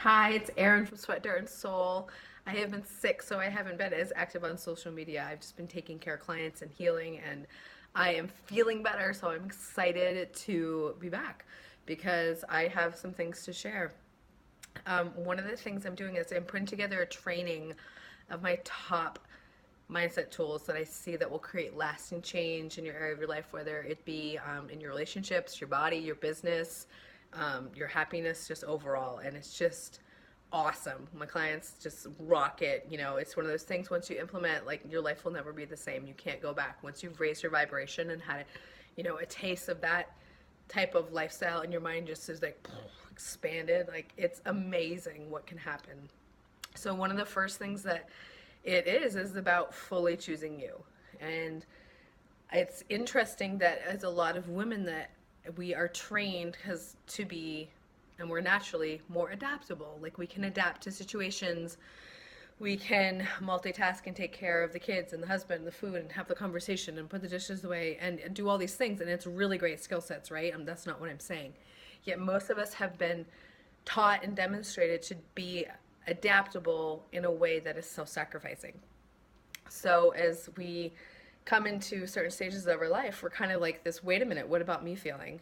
Hi, it's Erin from Sweat Dirt and Soul. I have been sick, so I haven't been as active on social media. I've just been taking care of clients and healing, and I am feeling better, so I'm excited to be back because I have some things to share. One of the things I'm doing is I'm putting together a training of my top mindset tools that I see that will create lasting change in your area of your life, whether it be in your relationships, your body, your business, your happiness, just overall. And it's just awesome. My clients just rock it. You know, it's one of those things once you implement, like your life will never be the same. You can't go back. Once you've raised your vibration and had, a taste of that type of lifestyle, and your mind just is like expanded, like it's amazing what can happen. So one of the first things that it is about fully choosing you. And it's interesting that as a lot of women that we are trained because to be, and we're naturally more adaptable. Like we can adapt to situations, we can multitask and take care of the kids and the husband and the food and have the conversation and put the dishes away and do all these things, and it's really great skill sets, right? That's not what I'm saying. Yet most of us have been taught and demonstrated to be adaptable in a way that is self-sacrificing. So as we come into certain stages of our life, we're kind of like this, wait a minute, what about me feeling?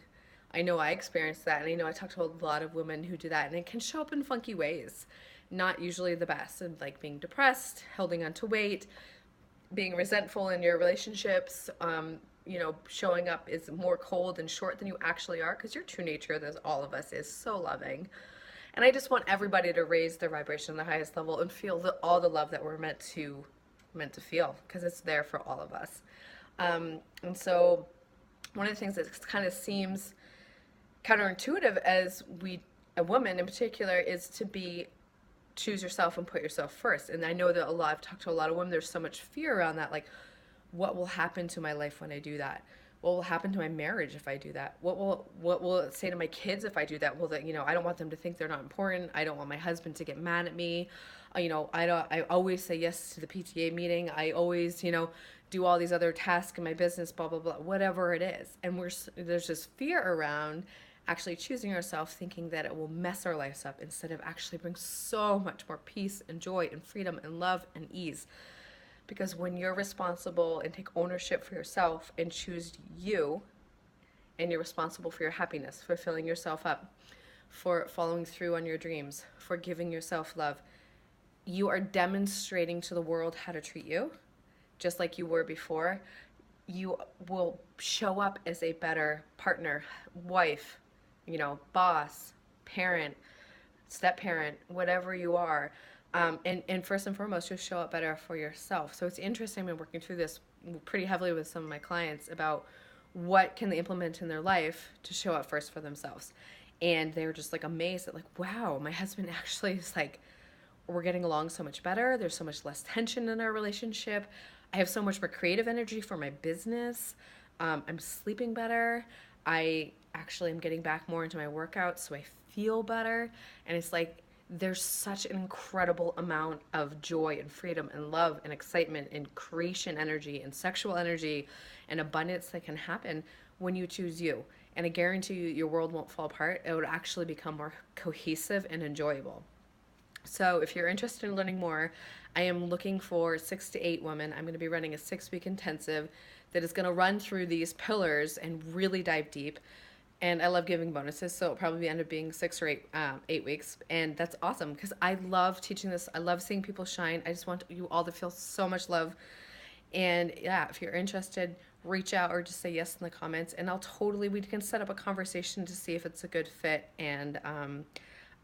I know I experienced that, and I know I talk to a lot of women who do that, and it can show up in funky ways. Not usually the best, and like being depressed, holding on to weight, being resentful in your relationships, showing up is more cold and short than you actually are because your true nature, as all of us, is so loving. And I just want everybody to raise their vibration to the highest level and feel all the love that we're meant to feel because it's there for all of us. And so one of the things that kind of seems counterintuitive as a woman in particular, is to be choose yourself and put yourself first. And I know that I've talked to a lot of women, there's so much fear around that, like what will happen to my life when I do that? What will happen to my marriage if I do that? What will it say to my kids if I do that? Well, that I don't want them to think they're not important. I don't want my husband to get mad at me. I always say yes to the PTA meeting. I always do all these other tasks in my business, blah blah blah, whatever it is. And there's this fear around actually choosing ourselves, thinking that it will mess our lives up instead of actually bring so much more peace and joy and freedom and love and ease. Because when you're responsible and take ownership for yourself and choose you, and you're responsible for your happiness, for filling yourself up, for following through on your dreams, for giving yourself love, you are demonstrating to the world how to treat you, just like you were before. You will show up as a better partner, wife, boss, parent, step parent, whatever you are. And first and foremost, you'll show up better for yourself. So it's interesting. I've been working through this pretty heavily with some of my clients about what can they implement in their life to show up first for themselves. And they were just like amazed at like, wow, my husband actually is like, we're getting along so much better. There's so much less tension in our relationship. I have so much more creative energy for my business. I'm sleeping better. I actually am getting back more into my workouts, so I feel better. And it's like there's such an incredible amount of joy and freedom and love and excitement and creation energy and sexual energy and abundance that can happen when you choose you. And I guarantee you, your world won't fall apart. It would actually become more cohesive and enjoyable. So if you're interested in learning more, I am looking for 6 to 8 women. I'm going to be running a 6-week intensive that is going to run through these pillars and really dive deep. And I love giving bonuses, so it'll probably end up being 6 or 8 weeks, and that's awesome because I love teaching this. I love seeing people shine. I just want you all to feel so much love. And yeah, if you're interested, reach out or just say yes in the comments, and we can set up a conversation to see if it's a good fit. And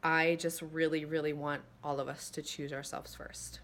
I just really, really want all of us to choose ourselves first.